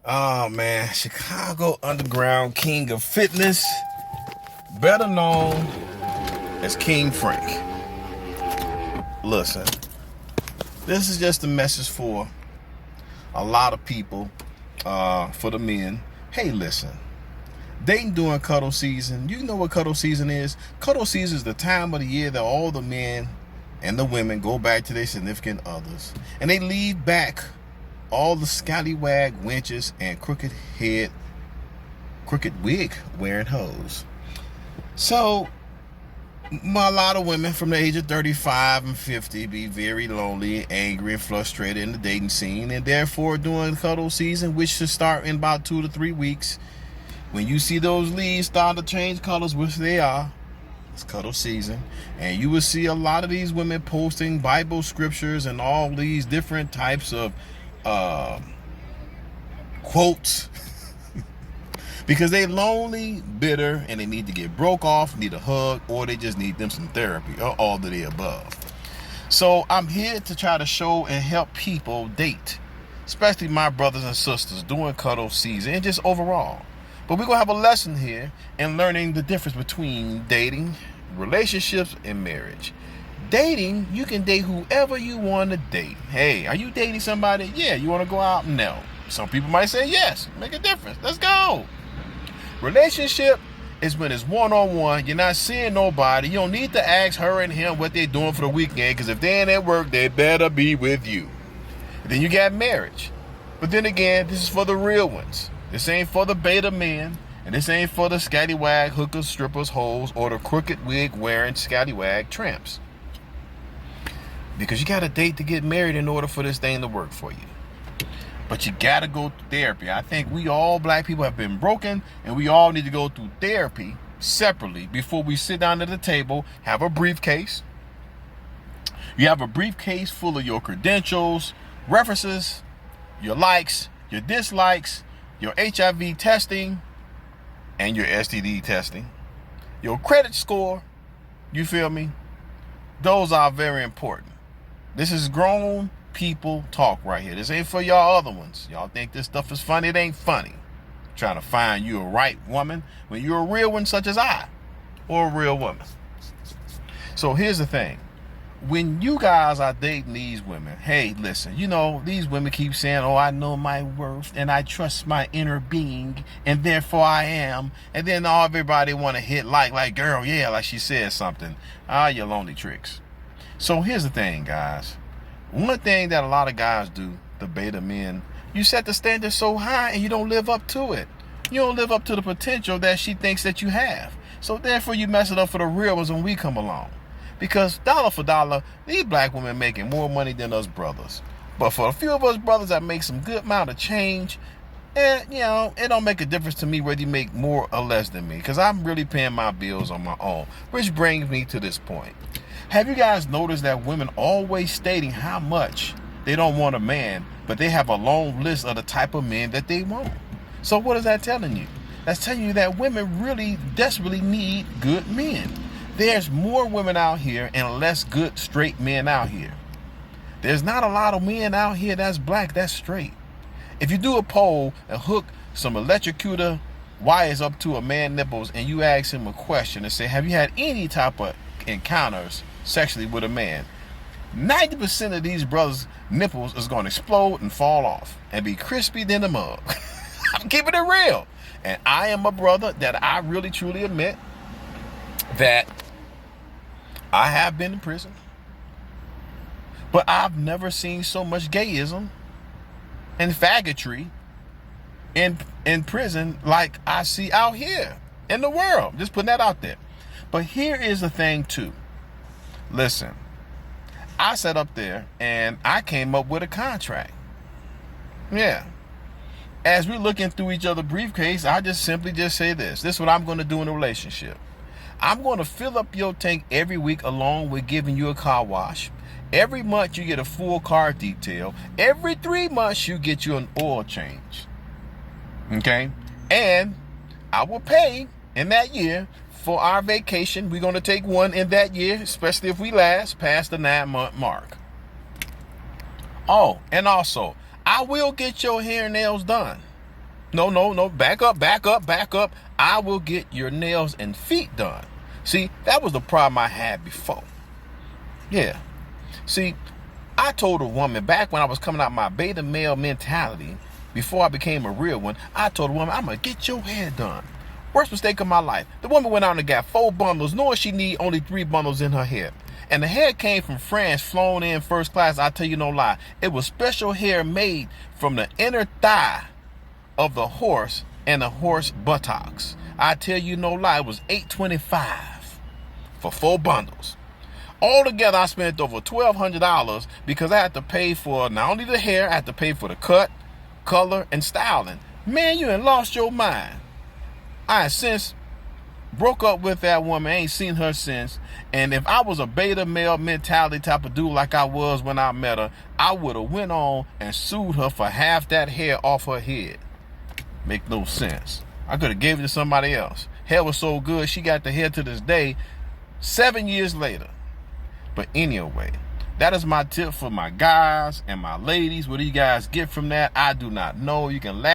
Oh man, Chicago Underground King of Fitness, better known as King Frank. Listen, this is just a message for a lot of people, for the men. Hey, listen, dating during cuddle season. You know what cuddle season is? Cuddle season is the time of the year that all the men and the women go back to their significant others, and they leave back all the scallywag wenches and crooked wig wearing hoes. So a lot of women from the age of 35 and 50 be very lonely, angry, and frustrated in the dating scene, and therefore during cuddle season, which should start in about 2 to 3 weeks, when you see those leaves start to change colors, which they are, it's cuddle season, and you will see a lot of these women posting Bible scriptures and all these different types of quotes because they lonely, bitter, and they need to get broke off, need a hug, or they just need them some therapy, or all of the above. So I'm here to try to show and help people date, especially my brothers and sisters during cuddle season and just overall. But we're gonna have a lesson here in learning the difference between dating, relationships, and marriage. Dating, you can date whoever you want to date. Hey, are you dating somebody? Yeah. You want to go out? No. Some people might say yes. Make a difference. Let's go. Relationship is when it's one-on-one. You're not seeing nobody. You don't need to ask her and him what they're doing for the weekend, because if they ain't at work, they better be with you. And then you got marriage. But then again, this is for the real ones. This ain't for the beta men. And this ain't for the scallywag hookers, strippers, hoes, or the crooked wig wearing scallywag tramps. Because you got to date to get married in order for this thing to work for you. But you got to go through therapy. I think we all black people have been broken, and we all need to go through therapy separately before we sit down at the table, have a briefcase. You have a briefcase full of your credentials, references, your likes, your dislikes, your HIV testing, and your STD testing, your credit score. You feel me? Those are very important. This is grown people talk right here. This ain't for y'all other ones. Y'all think this stuff is funny. It ain't funny. Trying to find you a right woman when you're a real one such as I, or a real woman. So here's the thing. When you guys are dating these women, hey, listen, these women keep saying, oh, I know my worth and I trust my inner being and therefore I am. And then everybody want to hit like, girl, yeah, like she said something. You lonely tricks. So here's the thing, guys. One thing that a lot of guys do, the beta men, you set the standard so high and you don't live up to it. You don't live up to the potential that she thinks that you have. So therefore you mess it up for the real ones when we come along. Because dollar for dollar, these black women making more money than us brothers. But for a few of us brothers that make some good amount of change, it don't make a difference to me whether you make more or less than me, because I'm really paying my bills on my own. Which brings me to this point. Have you guys noticed that women always stating how much they don't want a man, but they have a long list of the type of men that they want? So what is that telling you? That's telling you that women really desperately need good men. There's more women out here and less good straight men out here. There's not a lot of men out here that's black, that's straight. If you do a poll and hook some electrocutor wires up to a man's nipples and you ask him a question and say, have you had any type of encounters sexually with a man, 90% of these brothers' nipples is going to explode and fall off and be crispy than a mug. I'm keeping it real. And I am a brother that I really truly admit that I have been in prison, but I've never seen so much gayism and faggotry in prison like I see out here in the world. Just putting that out there. But here is the thing too. Listen, I sat up there and I came up with a contract. Yeah. As we're looking through each other's briefcase, I just simply say this. This is what I'm going to do in a relationship. I'm going to fill up your tank every week along with giving you a car wash. Every month you get a full car detail. Every 3 months you get you an oil change. Okay? And I will pay in that year for our vacation. We're going to take one in that year, especially if we last past the 9-month mark. Oh, and also, I will get your hair and nails done. No. Back up. I will get your nails and feet done. See, that was the problem I had before. Yeah. See, I told a woman back when I was coming out my beta male mentality, before I became a real one, I told a woman, I'm going to get your hair done. Worst mistake of my life. The woman went out and got 4 bundles, knowing she need only 3 bundles in her hair. And the hair came from France, flown in first class. I tell you no lie. It was special hair made from the inner thigh of the horse and the horse buttocks. I tell you no lie. It was $825 for 4 bundles. Altogether, I spent over $1,200 because I had to pay for not only the hair, I had to pay for the cut, color, and styling. Man, you done lost your mind. I since broke up with that woman. I ain't seen her since. And if I was a beta male mentality type of dude like I was when I met her, I would have went on and sued her for half that hair off her head. Make no sense. I could have gave it to somebody else. Hair was so good, she got the hair to this day, 7 years later. But anyway, that is my tip for my guys and my ladies. What do you guys get from that? I do not know. You can laugh.